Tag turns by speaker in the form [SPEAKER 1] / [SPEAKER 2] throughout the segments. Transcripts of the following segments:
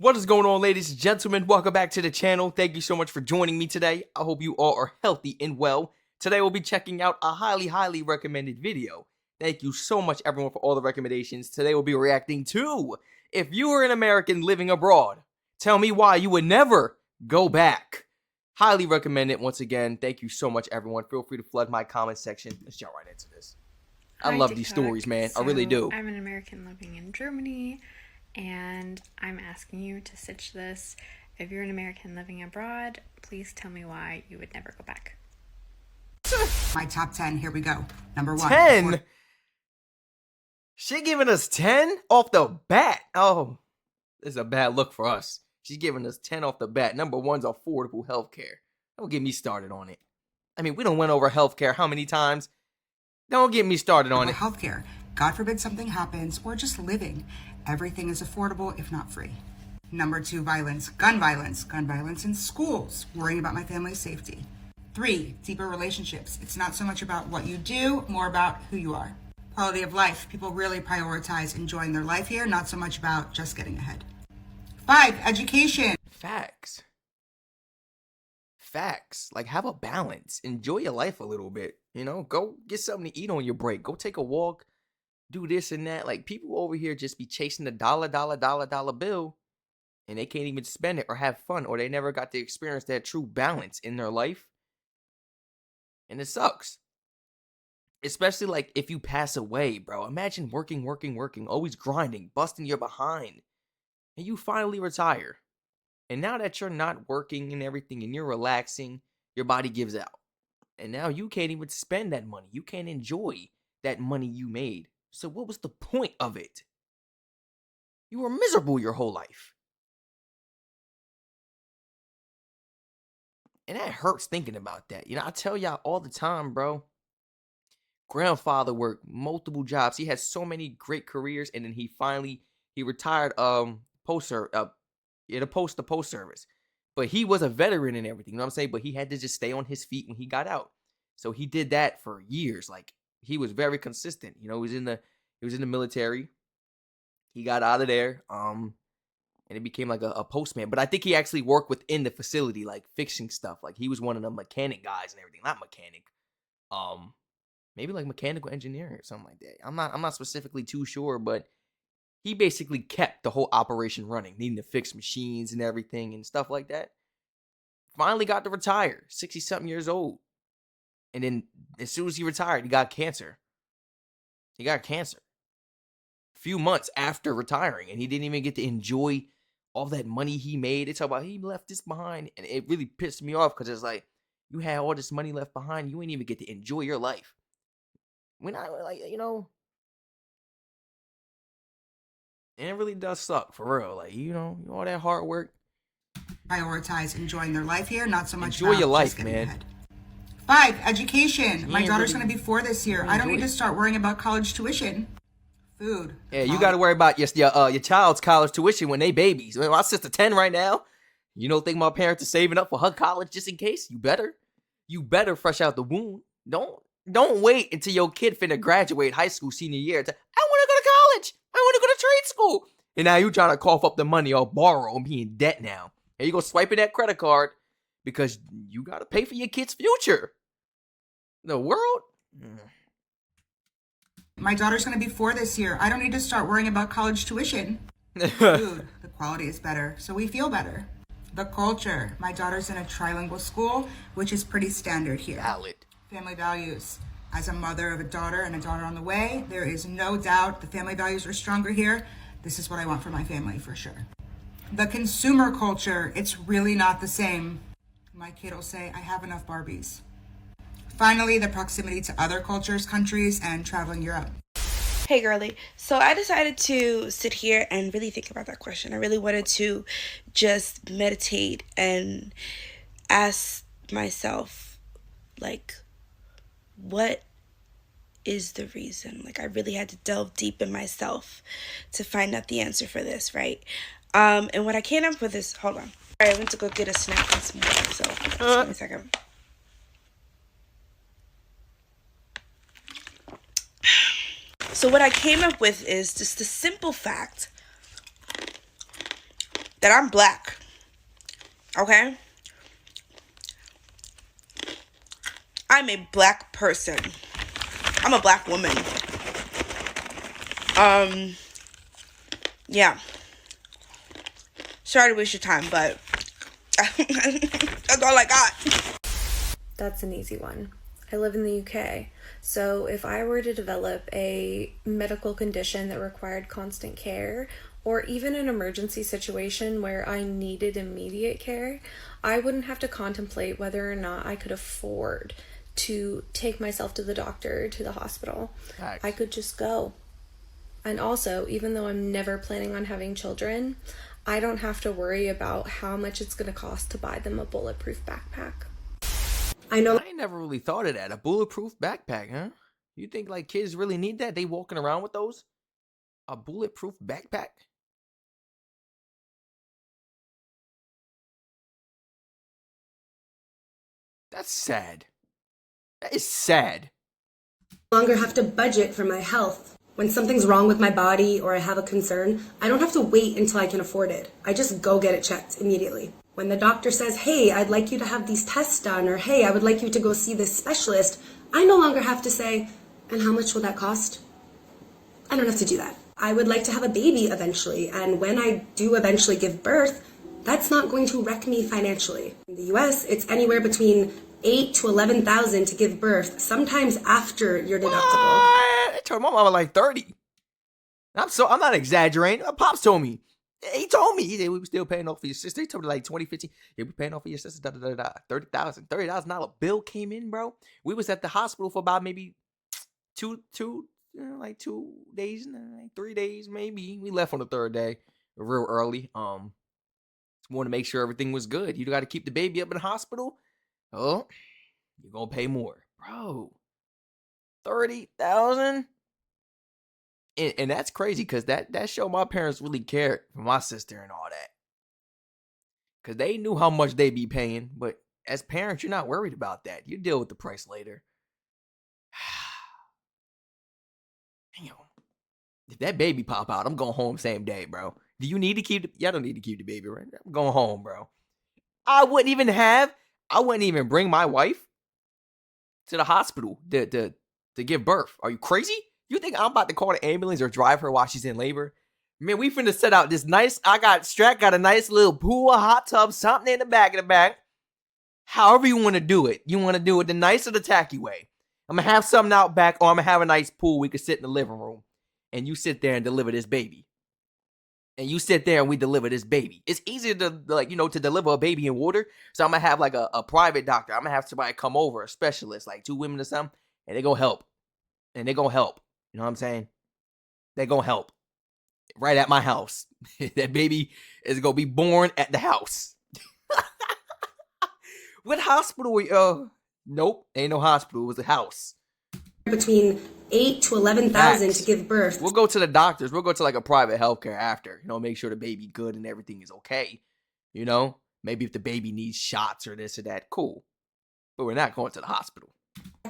[SPEAKER 1] What is going on, ladies and gentlemen? Welcome back to the channel. Thank you so much for joining me today. I hope you all are healthy and well. Today we'll be checking out a highly recommended video. Thank you so much, everyone, for all the recommendations. Today we'll be reacting to if you were an American living abroad, tell me why you would never go back. Highly recommend it once again. Thank you so much, everyone. Feel free to flood my comment section. Let's jump right into this. I love these stories, man. I really do.
[SPEAKER 2] I'm an American living in Germany, and I'm asking you to stitch this. If you're an American living abroad, please tell me why you would never go back.
[SPEAKER 3] My top 10, here we go. Number 1.
[SPEAKER 1] 10? She giving us 10 off the bat. Oh, this is a bad look for us. She's giving us 10 off the bat. Number 1's affordable healthcare. Don't get me started on it. I mean, we don't went over healthcare how many times? Don't get me started on it.
[SPEAKER 3] Healthcare. God forbid something happens, or just living. Everything is affordable, if not free. Number 2, violence. Gun violence. Gun violence in schools. Worrying about my family's safety. 3, deeper relationships. It's not so much about what you do, more about who you are. Quality of life. People really prioritize enjoying their life here, not so much about just getting ahead. 5, education.
[SPEAKER 1] Facts. Like, have a balance. Enjoy your life a little bit. You know, go get something to eat on your break. Go take a walk. Do this and that. Like, people over here just be chasing the dollar bill, and they can't even spend it or have fun, or they never got to experience that true balance in their life. And it sucks. Especially, like, if you pass away, bro. Imagine working, always grinding, busting your behind, and you finally retire. And now that you're not working and everything, and you're relaxing, your body gives out. And now you can't even spend that money. You can't enjoy that money you made. So what was the point of it? You were miserable your whole life. And that hurts thinking about that. You know, I tell y'all all the time, bro. Grandfather worked multiple jobs. He had so many great careers, and then he retired post service. But he was a veteran and everything, you know what I'm saying? But he had to just stay on his feet when he got out. So he did that for years. Like, he was very consistent. You know, he was in the military. He got out of there. And it became like a postman. But I think he actually worked within the facility, like fixing stuff. Like, he was one of the mechanic guys and everything. Not mechanic. Maybe like mechanical engineering or something like that. I'm not specifically too sure, but he basically kept the whole operation running, needing to fix machines and everything and stuff like that. Finally got to retire, 60-something years old. And then as soon as he retired, he got cancer. A few months after retiring, and he didn't even get to enjoy all that money he made. It's about he left this behind, and it really pissed me off because it's like, you had all this money left behind, you ain't even get to enjoy your life. We're not, like, you know, and it really does suck, for real. Like, you know, all that hard work.
[SPEAKER 3] Prioritize enjoying their life here, not so much
[SPEAKER 1] enjoy
[SPEAKER 3] about
[SPEAKER 1] your life,
[SPEAKER 3] just getting
[SPEAKER 1] man.
[SPEAKER 3] Ahead. 5, education. My daughter's going to be 4 this year. I don't need to start worrying about college tuition. Food.
[SPEAKER 1] Yeah, you got to worry about your child's college tuition when they babies. My sister 10 right now. You don't think my parents are saving up for her college just in case? You better fresh out the womb. Don't wait until your kid finna graduate high school senior year. I want to go to college. I want to go to trade school. And now you trying to cough up the money or borrow and be in debt now. And you go swiping that credit card because you got to pay for your kid's future. The world?
[SPEAKER 3] My daughter's going to be 4 this year. I don't need to start worrying about college tuition. Food. The quality is better, so we feel better. The culture. My daughter's in a trilingual school, which is pretty standard here.
[SPEAKER 1] Valid.
[SPEAKER 3] Family values. As a mother of a daughter and a daughter on the way, there is no doubt the family values are stronger here. This is what I want for my family, for sure. The consumer culture. It's really not the same. My kid will say, I have enough Barbies. Finally, the proximity to other cultures, countries, and traveling Europe.
[SPEAKER 4] Hey girly, so I decided to sit here and really think about that question. I really wanted to just meditate and ask myself, like, what is the reason? Like, I really had to delve deep in myself to find out the answer for this, right? And what I came up with is, hold on. All right, I went to go get a snack and some water, so just give me a second. So what I came up with is just the simple fact that I'm black. Okay? I'm a black person. I'm a black woman. Yeah. Sorry to waste your time, but that's all I got.
[SPEAKER 2] That's an easy one. I live in the UK, so if I were to develop a medical condition that required constant care, or even an emergency situation where I needed immediate care, I wouldn't have to contemplate whether or not I could afford to take myself to the doctor, to the hospital.
[SPEAKER 1] Facts.
[SPEAKER 2] I could just go. And also, even though I'm never planning on having children, I don't have to worry about how much it's going to cost to buy them a bulletproof backpack.
[SPEAKER 1] I ain't never really thought of that. A bulletproof backpack, huh? You think like kids really need that? They walking around with those? A bulletproof backpack? That's sad. That is sad.
[SPEAKER 5] Longer have to budget for my health. When something's wrong with my body or I have a concern, I don't have to wait until I can afford it. I just go get it checked immediately. When the doctor says, hey, I'd like you to have these tests done, or hey, I would like you to go see this specialist, I no longer have to say, and how much will that cost? I don't have to do that. I would like to have a baby eventually, and when I do eventually give birth, that's not going to wreck me financially. In the US, it's anywhere between 8 to 11,000 to give birth, sometimes after your deductible.
[SPEAKER 1] What? They told my mama like 30. I'm not exaggerating. My pops told me. He told me. He said we were still paying off for your sister. He told me like 2015. Yeah, we paying off for your sister. $30,000 bill came in, bro. We was at the hospital for about maybe two, 2 days, like 3 days, maybe. We left on the third day, real early. Want to make sure everything was good. You got to keep the baby up in the hospital. Oh, you're gonna pay more, bro. 30,000. And that's crazy because that showed my parents really cared for my sister and all that. Because they knew how much they be paying. But as parents, you're not worried about that. You deal with the price later. Damn. If that baby pop out, I'm going home same day, bro. Do you need to keep y'all don't need to keep the baby, right? I'm going home, bro. I wouldn't even bring my wife to the hospital to give birth. Are you crazy? You think I'm about to call the ambulance or drive her while she's in labor? Man, we finna set out this nice, Strac got a nice little pool, a hot tub, something in the back. However you want to do it. You want to do it the nice or the tacky way. I'm going to have something out back, or I'm going to have a nice pool we could sit in the living room. And you sit there and deliver this baby. And you sit there and we deliver this baby. It's easier to, to deliver a baby in water. So I'm going to have like a private doctor. I'm going to have somebody come over, a specialist, like 2 women or something. And they're going to help. You know what I'm saying? They're going to help. Right at my house. That baby is going to be born at the house. What hospital? Nope. Ain't no hospital. It was a house.
[SPEAKER 5] Between 8 to 11,000 to give birth.
[SPEAKER 1] We'll go to the doctors. We'll go to like a private healthcare after. Make sure the baby good and everything is okay. Maybe if the baby needs shots or this or that, cool. But we're not going to the hospital.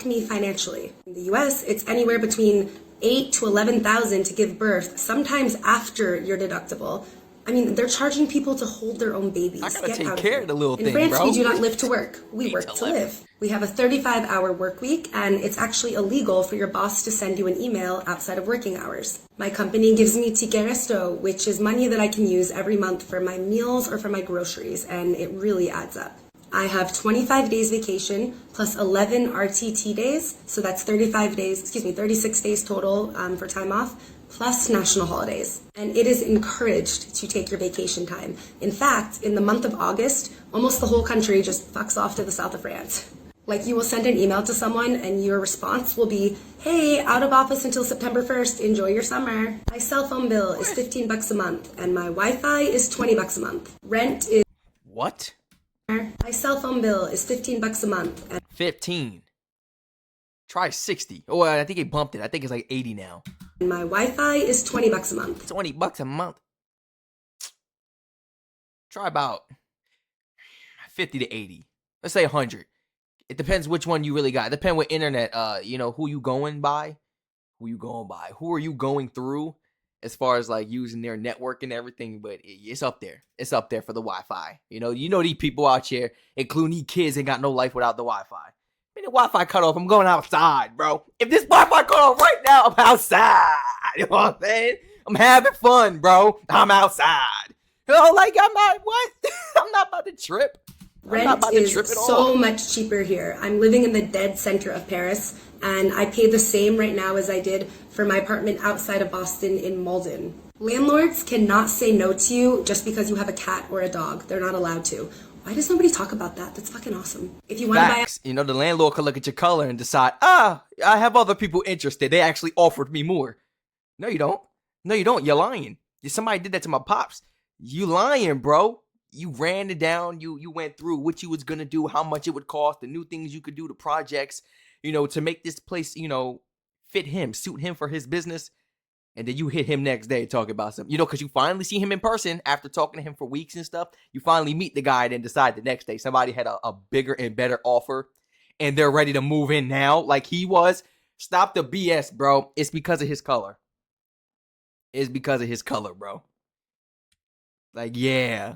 [SPEAKER 5] Me financially. In the US, it's anywhere between 8 to 11,000 to give birth, sometimes after your deductible. I mean, they're charging people to hold their own babies.
[SPEAKER 1] I gotta take care of the little thing,
[SPEAKER 5] In France,
[SPEAKER 1] bro.
[SPEAKER 5] we do not live to work. We work to live. We have a 35-hour work week, and it's actually illegal for your boss to send you an email outside of working hours. My company gives me ticket resto, which is money that I can use every month for my meals or for my groceries, and it really adds up. I have 25 days vacation plus 11 RTT days, so that's 36 days total for time off, plus national holidays. And it is encouraged to take your vacation time. In fact, in the month of August, almost the whole country just fucks off to the south of France. Like, you will send an email to someone and your response will be, hey, out of office until September 1st, enjoy your summer. My cell phone bill is $15 a month and my Wi-Fi is $20 a month. Rent is...
[SPEAKER 1] What?
[SPEAKER 5] My cell phone bill is $15 a month.
[SPEAKER 1] 15. Try 60. Oh, I think he bumped it. I think it's like 80 now.
[SPEAKER 5] And my Wi-Fi is $20 a month.
[SPEAKER 1] $20 a month. Try about 50 to 80. Let's say 100. It depends which one you really got. It depends what internet, who you going by. Who are you going through? as far as like using their network and everything, but it's up there. It's up there for the Wi-Fi. You know these people out here, including these kids, ain't got no life without the Wi-Fi. The Wi-Fi cut off, I'm going outside, bro. If this Wi-Fi cut off right now, I'm outside. You know what I'm saying? I'm having fun, bro. I'm outside. You know, like I'm not what? I'm not about to trip.
[SPEAKER 5] Rent is so much cheaper here. I'm living in the dead center of Paris, and I pay the same right now as I did for my apartment outside of Boston in Malden. Landlords cannot say no to you just because you have a cat or a dog. They're not allowed to. Why does nobody talk about that? That's fucking awesome. If you want to buy
[SPEAKER 1] you know, the landlord could look at your color and decide, I have other people interested. They actually offered me more. No, you don't. No, you don't. You're lying. Somebody did that to my pops. You lying, bro. You ran it down. You went through what you was going to do, how much it would cost, the new things you could do, the projects, you know, to make this place, you know, fit him, suit him for his business. And then you hit him next day talking about something, you know, because you finally see him in person after talking to him for weeks and stuff. You finally meet the guy and then decide the next day somebody had a bigger and better offer and they're ready to move in now like he was. Stop the BS, bro. It's because of his color. It's because of his color, bro. Like, yeah.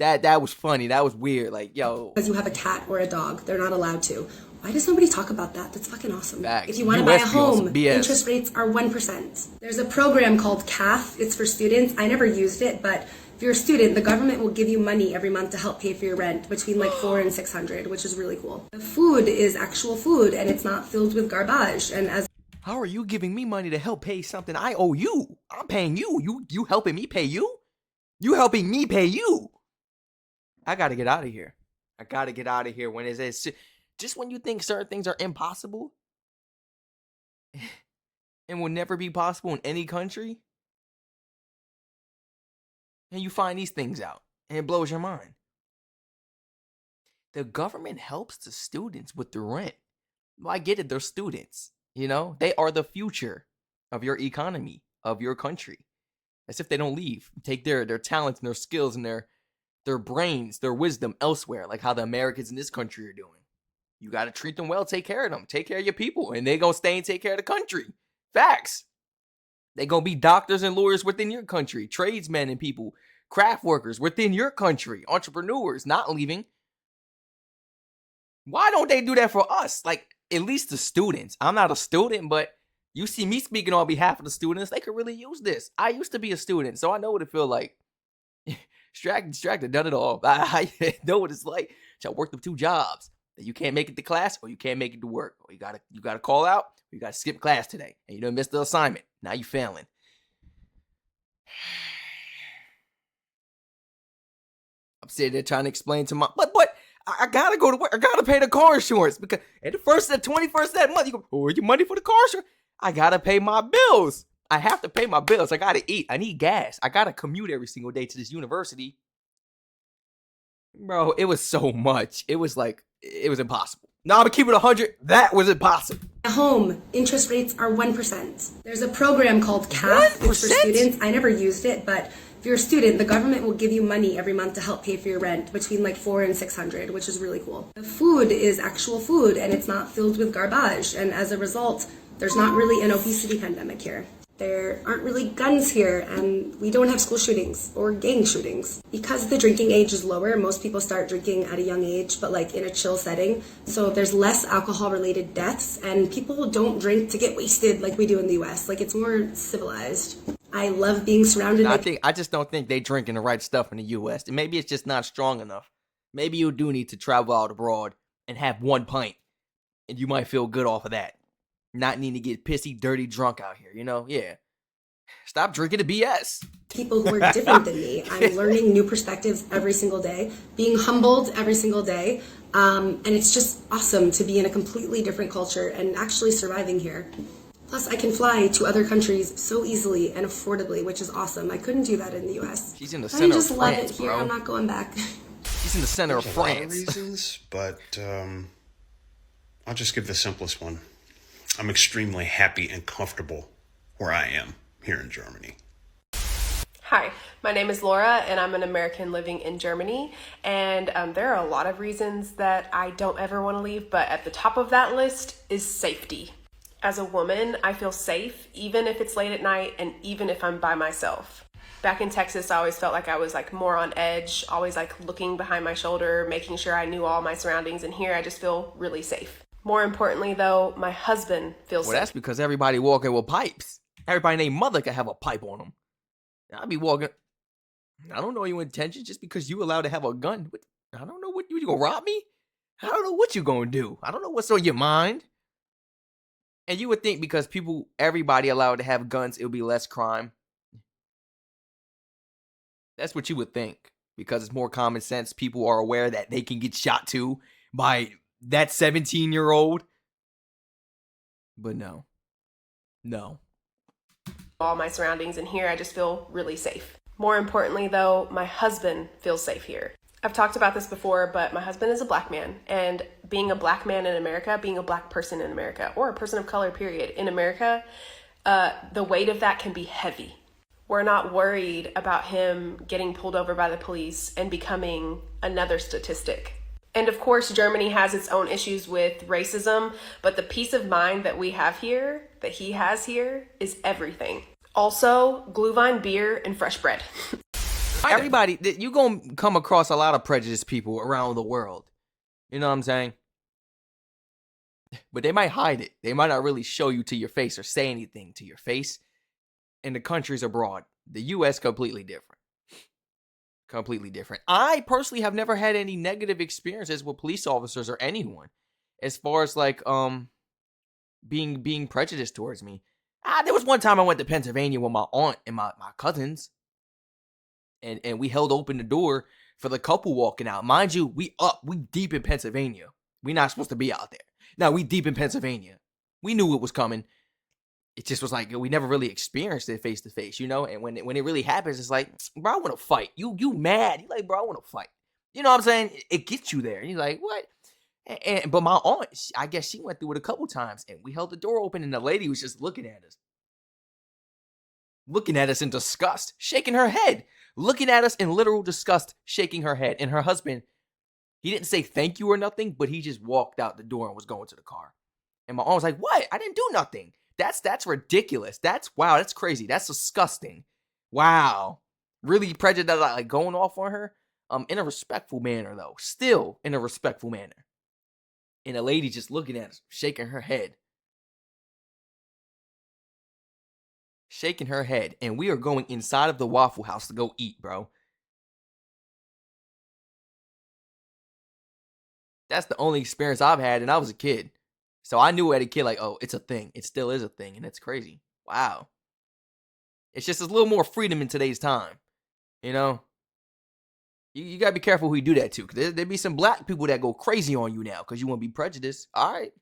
[SPEAKER 1] That was funny. That was weird. Like, yo.
[SPEAKER 5] Because you have a cat or a dog. They're not allowed to. Why does nobody talk about that? That's fucking awesome.
[SPEAKER 1] Facts.
[SPEAKER 5] If you want to buy a home, interest rates are 1%. There's a program called CAF. It's for students. I never used it, but if you're a student, the government will give you money every month to help pay for your rent, between like $400 and $600, which is really cool. The food is actual food, and it's not filled with garbage. And as
[SPEAKER 1] how are you giving me money to help pay something I owe you? I'm paying you. You helping me pay you? You helping me pay you? I gotta get out of here. I gotta get out of here when it's just when you think certain things are impossible and will never be possible in any country, and you find these things out, and it blows your mind. The government helps the students with the rent. Well, I get it, they're students. You know, they are the future of your economy, of your country. As if they don't leave. Take their talents and their skills and their brains, their wisdom elsewhere, like how the Americans in this country are doing. You got to treat them well, take care of them, take care of your people, and they going to stay and take care of the country. Facts. They going to be doctors and lawyers within your country, tradesmen and people, craft workers within your country, entrepreneurs not leaving. Why don't they do that for us? Like, at least the students. I'm not a student, but you see me speaking on behalf of the students. They could really use this. I used to be a student, so I know what it feels like. Strac done it all. I know what it's like. I worked up 2 jobs. You can't make it to class or you can't make it to work. Or you gotta call out or you gotta skip class today. And you done missed the assignment. Now you failing. I'm sitting there trying to explain to my but I gotta go to work. I gotta pay the car insurance because at the 21st of that month, you go, oh, your money for the car insurance? I gotta pay my bills. I have to pay my bills. I gotta eat. I need gas. I gotta commute every single day to this university. Bro, it was so much. It was impossible. No, I'm gonna keep it 100. That was impossible.
[SPEAKER 5] At home, interest rates are 1%. There's a program called CAF.
[SPEAKER 1] 1%?
[SPEAKER 5] It's for students. I never used it, but if you're a student, the government will give you money every month to help pay for your rent, between like $400 and $600, which is really cool. The food is actual food, and it's not filled with garbage. And as a result, there's not really an obesity pandemic here. There aren't really guns here, and we don't have school shootings or gang shootings. Because the drinking age is lower, most people start drinking at a young age, but like in a chill setting. So there's less alcohol-related deaths, and people don't drink to get wasted like we do in the US. Like, it's more civilized. I love being surrounded by...
[SPEAKER 1] I just don't think they drinking the right stuff in the US. And maybe it's just not strong enough. Maybe you do need to travel out abroad and have 1 pint, and you might feel good off of that. Not need to get pissy, dirty, drunk out here, you know? Yeah. Stop drinking the BS.
[SPEAKER 5] People who are different than me. I'm learning new perspectives every single day, being humbled every single day. And it's just awesome to be in a completely different culture and actually surviving here. Plus, I can fly to other countries so easily and affordably, which is awesome. I couldn't do that in the US.
[SPEAKER 1] She's in the center of France,
[SPEAKER 5] I just love it here.
[SPEAKER 1] bro.
[SPEAKER 5] I'm not going back.
[SPEAKER 1] She's in the center of France.
[SPEAKER 6] A lot of reasons, but I'll just give the simplest one. I'm extremely happy and comfortable where I am here in Germany.
[SPEAKER 7] Hi, my name is Laura, and I'm an American living in Germany. And there are a lot of reasons that I don't ever want to leave, but at the top of that list is safety. As a woman, I feel safe, even if it's late at night and even if I'm by myself. Back in Texas, I always felt like I was like more on edge, always like looking behind my shoulder, making sure I knew all my surroundings. And here I just feel really safe. More importantly, though, my husband feels
[SPEAKER 1] Well,
[SPEAKER 7] safe.
[SPEAKER 1] that's because everybody walking with pipes. Everybody named Mother could have a pipe on them. I'd be walking. I don't know your intentions just because you allowed to have a gun. I don't know what you gonna rob me. I don't know what you gonna do. I don't know what's on your mind. And you would think because everybody allowed to have guns, it would be less crime. That's what you would think. Because it's more common sense. People are aware that they can get shot too by that 17-year-old. But no. No.
[SPEAKER 7] All my surroundings, and here I just feel really safe. More importantly, though, my husband feels safe here. I've talked about this before, but my husband is a black man, and being a black man in America, being a black person in America, or a person of color, period, in America, the weight of that can be heavy. We're not worried about him getting pulled over by the police and becoming another statistic. And of course, Germany has its own issues with racism, but the peace of mind that we have here, that he has here, is everything. Also, Glühwein beer and fresh bread.
[SPEAKER 1] Everybody, you gonna come across a lot of prejudiced people around the world. You know what I'm saying? But they might hide it. They might not really show you to your face or say anything to your face. In the countries abroad, the U.S. completely different. Completely different. I personally have never had any negative experiences with police officers or anyone, as far as like being prejudiced towards me. There was one time I went to Pennsylvania with my aunt and my cousins, and we held open the door for the couple walking out. Mind you, we deep in Pennsylvania. We not supposed to be out there. Now we deep in Pennsylvania. We knew it was coming. It just was like we never really experienced it face to face, you know. And when it really happens, it's like, bro, I want to fight. You mad? You like, bro, I want to fight. You know what I'm saying? It gets you there. And you're like, what? But my aunt, I guess she went through it a couple times, and we held the door open, and the lady was just looking at us in disgust, shaking her head, looking at us in literal disgust, shaking her head. And her husband, he didn't say thank you or nothing, but he just walked out the door and was going to the car. And my aunt was like, what? I didn't do nothing. That's ridiculous. That's crazy. That's disgusting. Wow. Really prejudiced, like going off on her? In a respectful manner, though. Still in a respectful manner. And a lady just looking at us, shaking her head. Shaking her head. And we are going inside of the Waffle House to go eat, bro. That's the only experience I've had, and I was a kid. So I knew as a kid, like, oh, it's a thing. It still is a thing, and it's crazy. Wow. It's just a little more freedom in today's time. You know? You gotta be careful who you do that to, because there be some black people that go crazy on you now, because you want to be prejudiced. All right.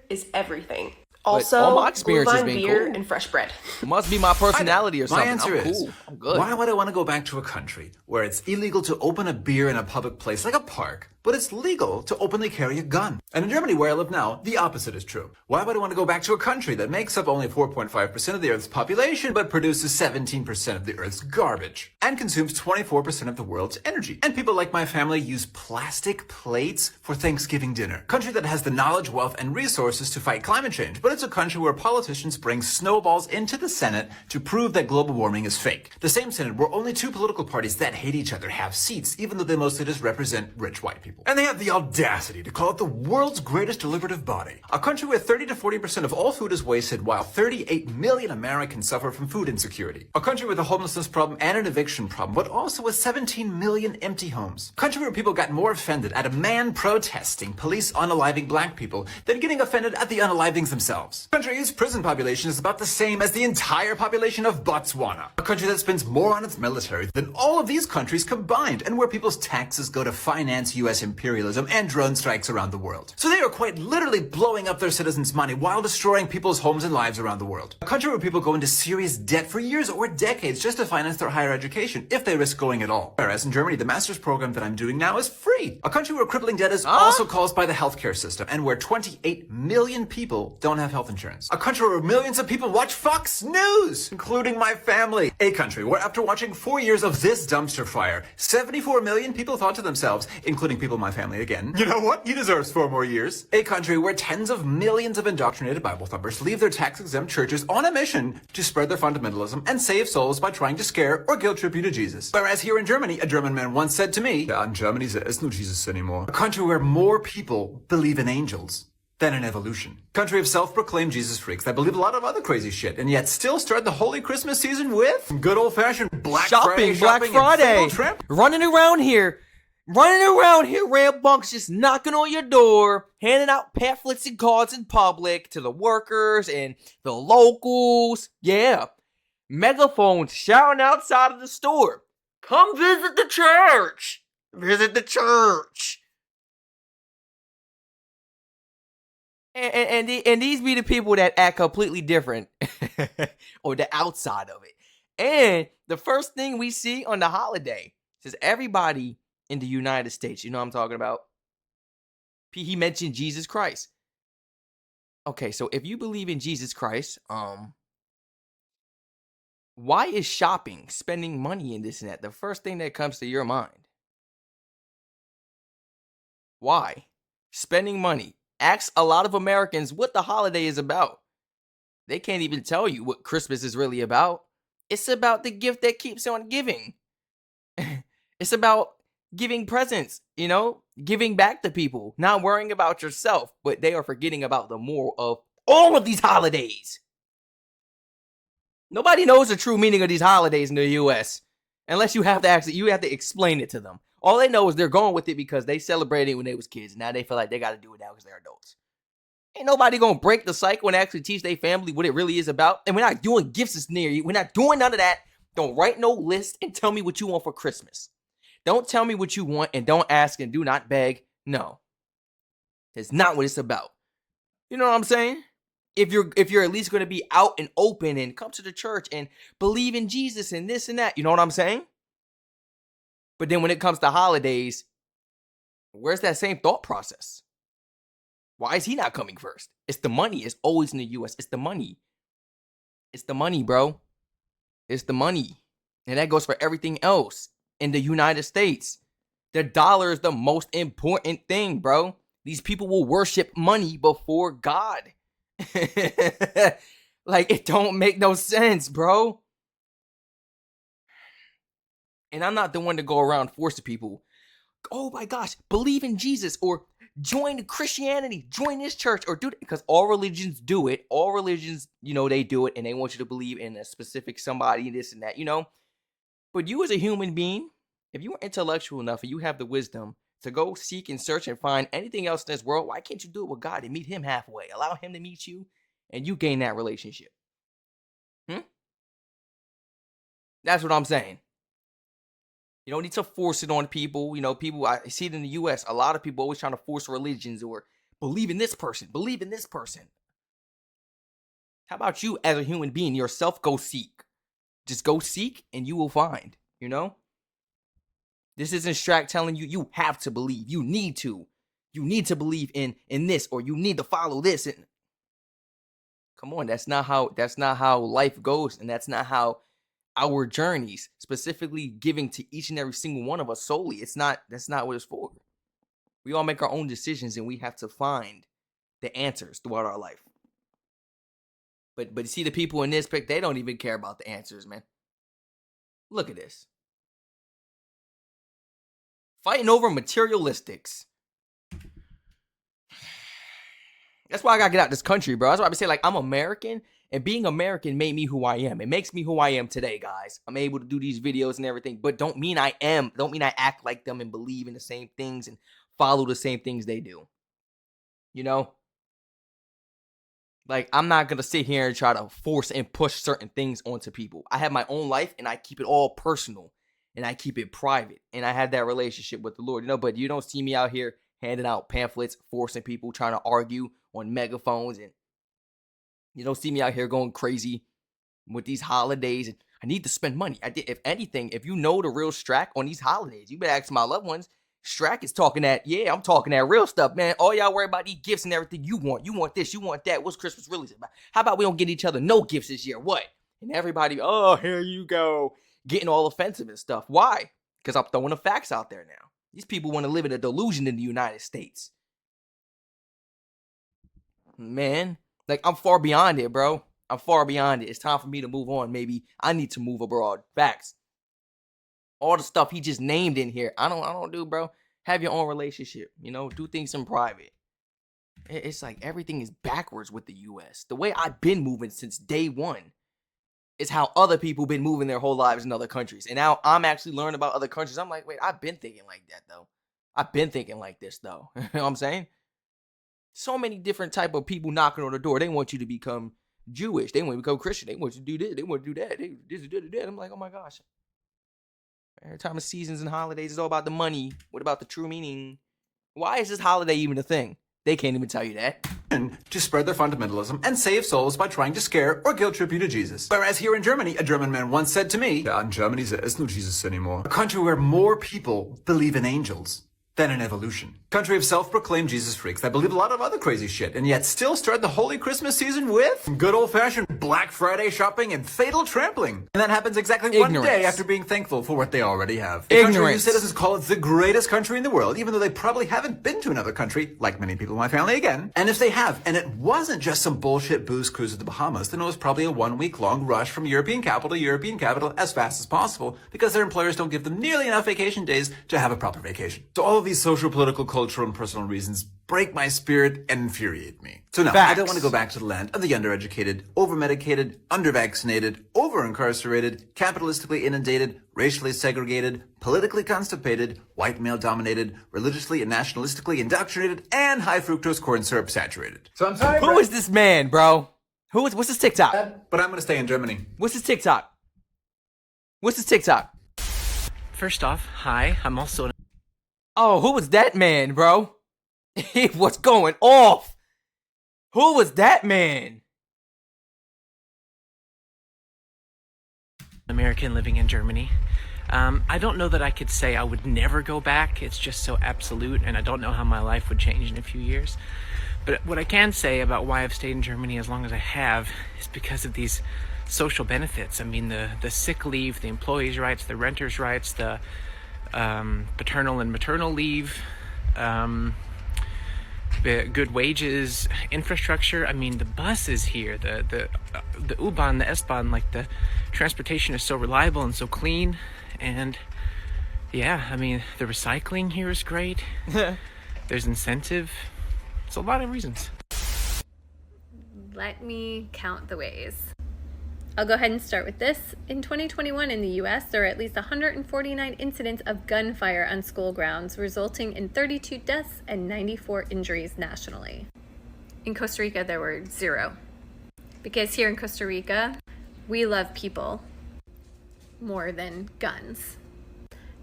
[SPEAKER 7] Is everything.
[SPEAKER 1] But
[SPEAKER 7] Also,
[SPEAKER 1] all my experience has
[SPEAKER 7] Glühwein
[SPEAKER 1] been
[SPEAKER 7] beer
[SPEAKER 1] cool.
[SPEAKER 7] and fresh bread.
[SPEAKER 1] It must be my personality or
[SPEAKER 8] My
[SPEAKER 1] something.
[SPEAKER 8] answer
[SPEAKER 1] I'm
[SPEAKER 8] is,
[SPEAKER 1] cool. I'm good.
[SPEAKER 8] why would I want to go back to a country where it's illegal to open a beer in a public place like a park, but it's legal to openly carry a gun? And in Germany, where I live now, the opposite is true. Why would I want to go back to a country that makes up only 4.5% of the Earth's population, but produces 17% of the Earth's garbage, and consumes 24% of the world's energy? And people like my family use plastic plates for Thanksgiving dinner. Country that has the knowledge, wealth, and resources to fight climate change, but it's a country where politicians bring snowballs into the Senate to prove that global warming is fake. The same Senate where only two political parties that hate each other have seats, even though they mostly just represent rich white people. And they have the audacity to call it the world's greatest deliberative body. A country where 30 to 40% of all food is wasted, while 38 million Americans suffer from food insecurity. A country with a homelessness problem and an eviction problem, but also with 17 million empty homes. A country where people got more offended at a man protesting police unaliving black people than getting offended at the unalivings themselves. A country whose prison population is about the same as the entire population of Botswana. A country that spends more on its military than all of these countries combined, and where people's taxes go to finance U.S. imperialism and drone strikes around the world. So they are quite literally blowing up their citizens' money while destroying people's homes and lives around the world. A country where people go into serious debt for years or decades just to finance their higher education, if they risk going at all. Whereas in Germany, the master's program that I'm doing now is free. A country where crippling debt is also caused by the healthcare system, and where 28 million people don't have health insurance. A country where millions of people watch Fox News, including my family. A country where after watching 4 years of this dumpster fire, 74 million people thought to themselves, including people people in my family again. You know what? He deserves 4 more years. A country where tens of millions of indoctrinated Bible thumpers leave their tax-exempt churches on a mission to spread their fundamentalism and save souls by trying to scare or guilt trip you to Jesus. Whereas here in Germany, a German man once said to me, "Yeah, in Germany there is no Jesus anymore." A country where more people believe in angels than in evolution. Country of self-proclaimed Jesus freaks that believe a lot of other crazy shit and yet still start the holy Christmas season with good old-fashioned Black Friday
[SPEAKER 1] Black
[SPEAKER 8] shopping
[SPEAKER 1] Friday.
[SPEAKER 8] and fatal trip.
[SPEAKER 1] Running around here, rambunctious, just knocking on your door, handing out pamphlets and cards in public to the workers and the locals. Yeah. Megaphones shouting outside of the store. Come visit the church. Visit the church. And these be the people that act completely different or the outside of it. And the first thing we see on the holiday says everybody in the United States, you know what I'm talking about? He mentioned Jesus Christ. Okay, so if you believe in Jesus Christ, why is shopping, spending money in this and that the first thing that comes to your mind? Why? Spending money. Ask a lot of Americans what the holiday is about. They can't even tell you what Christmas is really about. It's about the gift that keeps on giving. It's about giving presents, giving back to people, not worrying about yourself, but they are forgetting about the moral of all of these holidays. Nobody knows the true meaning of these holidays in the U.S. unless you have to explain it to them. All they know is they're going with it because they celebrated it when they was kids. Now they feel like they got to do it now because they're adults. Ain't nobody going to break the cycle and actually teach their family what it really is about. And we're not doing gifts that's near you. We're not doing none of that. Don't write no list and tell me what you want for Christmas. Don't tell me what you want and don't ask and do not beg. No. It's not what it's about. You know what I'm saying? If you're at least going to be out and open and come to the church and believe in Jesus and this and that. You know what I'm saying? But then when it comes to holidays, where's that same thought process? Why is he not coming first? It's the money. It's always in the U.S. It's the money. It's the money, bro. It's the money. And that goes for everything else in the United States. The dollar is the most important thing, bro. These people will worship money before God. Like, it don't make no sense, bro. And I'm not the one to go around forcing people, oh my gosh, believe in Jesus or join Christianity, join this church or do it. Because all religions do it. All religions, they do it and they want you to believe in a specific somebody, this and that, But you as a human being, if you are intellectual enough and you have the wisdom to go seek and search and find anything else in this world, why can't you do it with God and meet him halfway? Allow him to meet you and you gain that relationship. That's what I'm saying. You don't need to force it on people. People, I see it in the U.S. A lot of people always trying to force religions or believe in this person, believe in this person. How about you as a human being yourself go seek? Just go seek and you will find, This isn't Strac telling you you have to believe. You need to. You need to believe in this or you need to follow this. And come on, that's not how life goes and that's not how our journeys, specifically giving to each and every single one of us solely. That's not what it's for. We all make our own decisions and we have to find the answers throughout our life. But you see the people in this pic, they don't even care about the answers, man. Look at this. Fighting over materialistics. That's why I gotta get out this country, bro. That's why I be saying, I'm American, and being American made me who I am. It makes me who I am today, guys. I'm able to do these videos and everything, but don't mean I act like them and believe in the same things and follow the same things they do. I'm not gonna sit here and try to force and push certain things onto people. I have my own life, and I keep it all personal, and I keep it private, and I have that relationship with the Lord, But you don't see me out here handing out pamphlets, forcing people, trying to argue on megaphones, and you don't see me out here going crazy with these holidays. And I need to spend money. If anything, if you know the real Strac on these holidays, you better ask my loved ones. Strac is talking that, I'm talking that real stuff, man. All y'all worry about these gifts and everything you want this, you want that. What's Christmas really about? How about we don't get each other no gifts this year? What? And everybody, oh, here you go, getting all offensive and stuff. Why? Because I'm throwing the facts out there now. These people want to live in a delusion in the United States. Man, like I'm far beyond it, bro. I'm far beyond it. It's time for me to move on. Maybe I need to move abroad. Facts. All the stuff he just named in here, I don't do, bro. Have your own relationship, do things in private. It's like everything is backwards with the US. The way I've been moving since day one is how other people been moving their whole lives in other countries. And now I'm actually learning about other countries. I'm like, wait, I've been thinking like that though. I've been thinking like this though. You know what I'm saying? So many different type of people knocking on the door. They want you to become Jewish. They want you to become Christian. They want you to do this. They want you to do that. I'm like, oh my gosh. Every time of seasons and holidays is all about the money. What about the true meaning? Why is this holiday even a thing? They can't even tell you that.
[SPEAKER 8] To spread their fundamentalism and save souls by trying to scare or guilt trip you to Jesus. Whereas here in Germany, a German man once said to me, "Ja, in Germany there is no Jesus anymore." A country where more people believe in angels than in evolution. Country of self-proclaimed Jesus freaks that believe a lot of other crazy shit and yet still start the holy Christmas season with good old-fashioned Black Friday shopping and fatal trampling. And that happens exactly one day after being thankful for what they already have. A country whose citizens call it the greatest country in the world, even though they probably haven't been to another country, like many people in my family again. And if they have, and it wasn't just some bullshit booze cruise to the Bahamas, then it was probably a 1 week long rush from European capital to European capital as fast as possible because their employers don't give them nearly enough vacation days to have a proper vacation. So all of these social, political, cultural, and personal reasons break my spirit and infuriate me. So no, I don't want to go back to the land of the undereducated, overmedicated, undervaccinated, over-incarcerated, capitalistically inundated, racially segregated, politically constipated, white male-dominated, religiously and nationalistically indoctrinated, and high-fructose corn syrup saturated. So I'm sorry,
[SPEAKER 1] Who is this man, bro? What's his TikTok?
[SPEAKER 8] but I'm going to stay in Germany.
[SPEAKER 1] What's his TikTok? What's his TikTok?
[SPEAKER 9] First off, hi, I'm also an
[SPEAKER 1] Oh, who was that man, bro? What's going off? Who was that man?
[SPEAKER 9] American living in Germany. I don't know that I could say I would never go back. It's just so absolute, and I don't know how my life would change in a few years. But what I can say about why I've stayed in Germany as long as I have is because of these social benefits. I mean, the sick leave, the employees' rights, the renters' rights, the paternal and maternal leave, good wages, infrastructure. I mean, the buses here, the U-Bahn, the S-Bahn, like the transportation is so reliable and so clean. And yeah, I mean, the recycling here is great. There's incentive. It's a lot of reasons.
[SPEAKER 10] Let me count the ways. I'll go ahead and start with this. In 2021 in the US, there were at least 149 incidents of gunfire on school grounds, resulting in 32 deaths and 94 injuries nationally. In Costa Rica, there were 0. Because here in Costa Rica, we love people more than guns.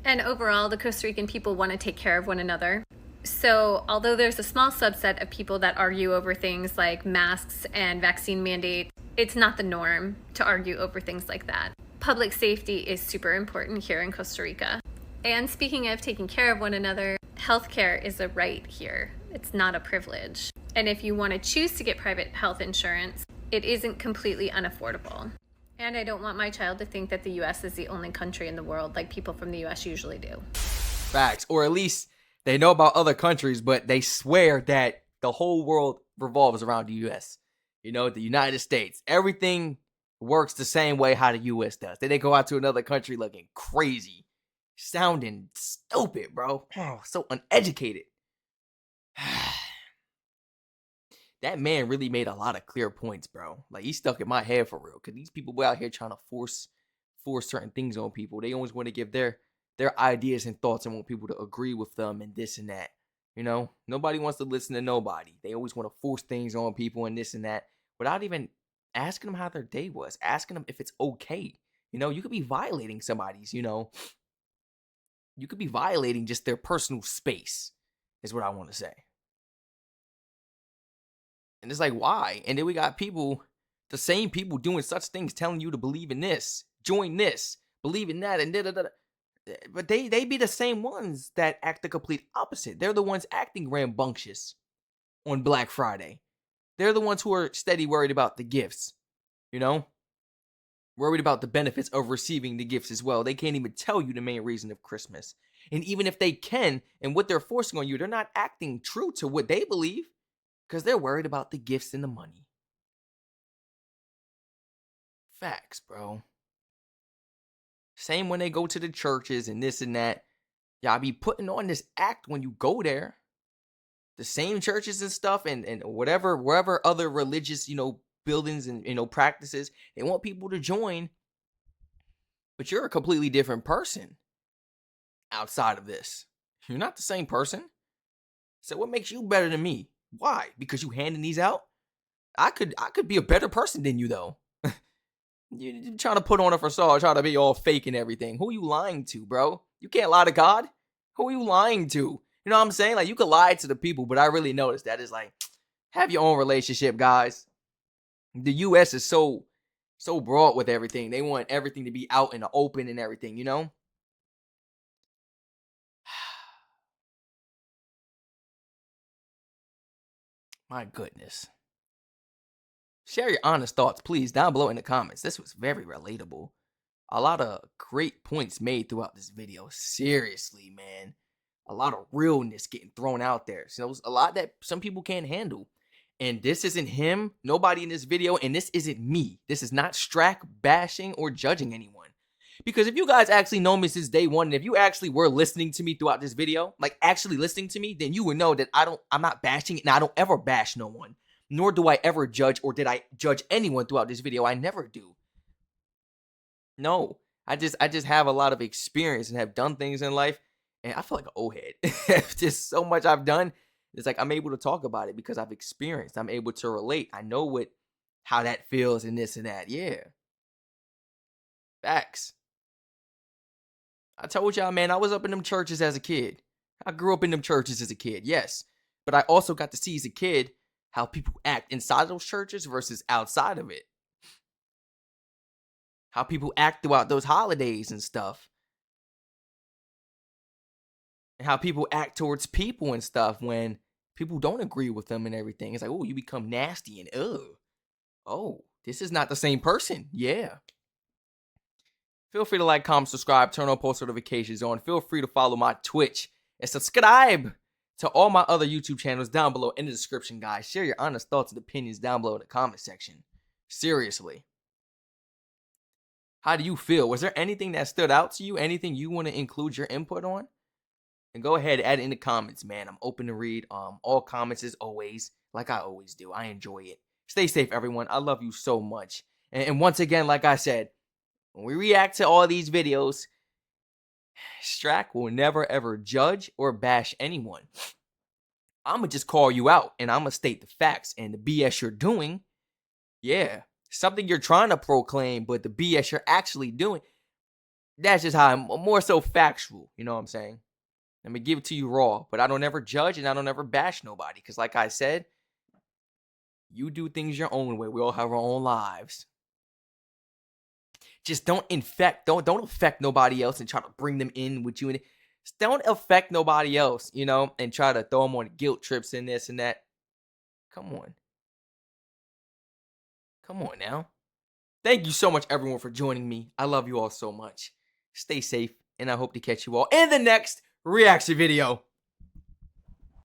[SPEAKER 10] And overall, the Costa Rican people want to take care of one another. So although there's a small subset of people that argue over things like masks and vaccine mandates, it's not the norm to argue over things like that. Public safety is super important here in Costa Rica. And speaking of taking care of one another, healthcare is a right here. It's not a privilege. And if you want to choose to get private health insurance, it isn't completely unaffordable. And I don't want my child to think that the US is the only country in the world like people from the US usually do.
[SPEAKER 1] Facts. Or at least they know about other countries, but they swear that the whole world revolves around the US. The United States. Everything works the same way how the US does. Then they go out to another country looking crazy, sounding stupid, bro. Oh, so uneducated. That man really made a lot of clear points, bro. Like, he stuck in my head for real. Because these people were out here trying to force certain things on people. They always want to give their ideas and thoughts and want people to agree with them and this and that. Nobody wants to listen to nobody. They always want to force things on people and this and that without even asking them how their day was, asking them if it's okay. You could be violating somebody's, you could be violating just their personal space, is what I want to say. And it's like, why? And then we got people, the same people doing such things, telling you to believe in this, join this, believe in that, and da-da-da. But they be the same ones that act the complete opposite. They're the ones acting rambunctious on Black Friday. They're the ones who are steady worried about the gifts, Worried about the benefits of receiving the gifts as well. They can't even tell you the main reason of Christmas. And even if they can, and what they're forcing on you, they're not acting true to what they believe because they're worried about the gifts and the money. Facts, bro. Same when they go to the churches and this and that. Y'all be putting on this act when you go there. The same churches and stuff and wherever other religious, buildings and, practices, they want people to join. But you're a completely different person outside of this. You're not the same person. So what makes you better than me? Why? Because you handing these out? I could be a better person than you though. You're trying to put on a facade, trying to be all fake and everything. Who are you lying to, bro? You can't lie to God. Who are you lying to? You know what I'm saying? Like, you could lie to the people, but I really noticed that is like, have your own relationship, guys. The U.S. is so broad with everything. They want everything to be out in the open and everything, My goodness. Share your honest thoughts, please, down below in the comments. This was very relatable. A lot of great points made throughout this video. Seriously, man. A lot of realness getting thrown out there. So a lot that some people can't handle. And this isn't him, nobody in this video, and this isn't me. This is not Strac bashing or judging anyone. Because if you guys actually know me since day one, and if you actually were listening to me throughout this video, like actually listening to me, then you would know that I'm not bashing, and I don't ever bash no one. Nor do I ever judge, or did I judge anyone throughout this video. I never do. No, I just have a lot of experience and have done things in life, and I feel like an old head. Just so much I've done. It's like I'm able to talk about it because I've experienced. I'm able to relate. I know how that feels and this and that. Yeah. Facts. I told y'all, man, I was up in them churches as a kid. I grew up in them churches as a kid, yes. But I also got to see as a kid how people act inside of those churches versus outside of it. How people act throughout those holidays and stuff. And how people act towards people and stuff when people don't agree with them and everything. It's like, oh, you become nasty and oh, this is not the same person. Yeah. Feel free to like, comment, subscribe, turn on post notifications on. Feel free to follow my Twitch and subscribe to all my other YouTube channels down below in the description, guys. Share your honest thoughts and opinions down below in the comment section. Seriously. How do you feel? Was there anything that stood out to you? Anything you want to include your input on? And go ahead, add it in the comments, man. I'm open to read all comments as always, like I always do. I enjoy it. Stay safe, everyone. I love you so much. And once again, like I said, when we react to all these videos, Strac will never ever judge or bash anyone. I'm going to just call you out and I'm going to state the facts and the BS you're doing. Yeah, something you're trying to proclaim, but the BS you're actually doing, that's just how I'm more so factual. You know what I'm saying? Let me give it to you raw, but I don't ever judge and I don't ever bash nobody. Because like I said, you do things your own way. We all have our own lives. Just don't affect nobody else and try to bring them in with you. Just don't affect nobody else, and try to throw them on guilt trips and this and that. Come on. Come on now. Thank you so much, everyone, for joining me. I love you all so much. Stay safe, and I hope to catch you all in the next reaction video.